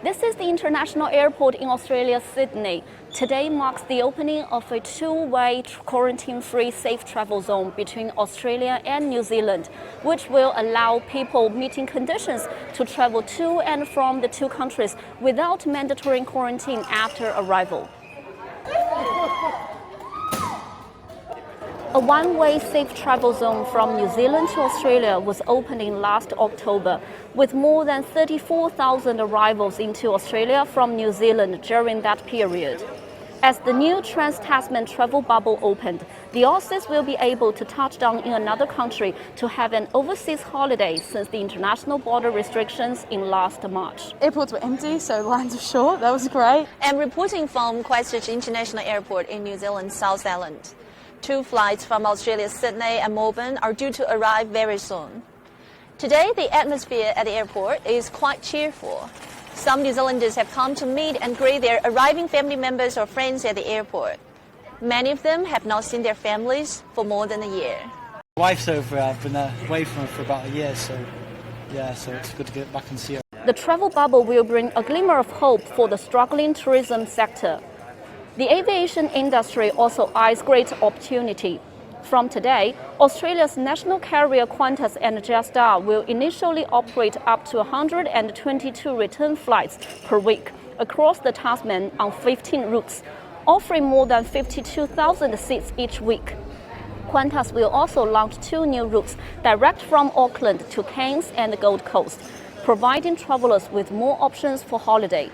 This is the international airport in Australia, Sydney. Today marks the opening of a two-way quarantine-free safe travel zone between Australia and New Zealand, which will allow people meeting conditions to travel to and from the two countries without mandatory quarantine after arrival. A one-way safe travel zone from New Zealand to Australia was opening last October, with more than 34,000 arrivals into Australia from New Zealand during that period. As the new Trans-Tasman travel bubble opened, the Aussies will be able to touch down in another country to have an overseas holiday since the international border restrictions in last March. Airports were empty, so lines were short. That was great. And reporting from Christchurch International Airport in New Zealand's South Island. Two flights from Australia's Sydney and Melbourne are due to arrive very soon. Today, the atmosphere at the airport is quite cheerful. Some New Zealanders have come to meet and greet their arriving family members or friends at the airport. Many of them have not seen their families for more than a year. My wife's over. I've been away from her for about a year, so it's good to get back and see her. The travel bubble will bring a glimmer of hope for the struggling tourism sector. The aviation industry also eyes great opportunity. From today, Australia's national carrier Qantas and Jetstar will initially operate up to 122 return flights per week across the Tasman on 15 routes, offering more than 52,000 seats each week. Qantas will also launch two new routes direct from Auckland to Cairns and the Gold Coast, providing travellers with more options for holiday.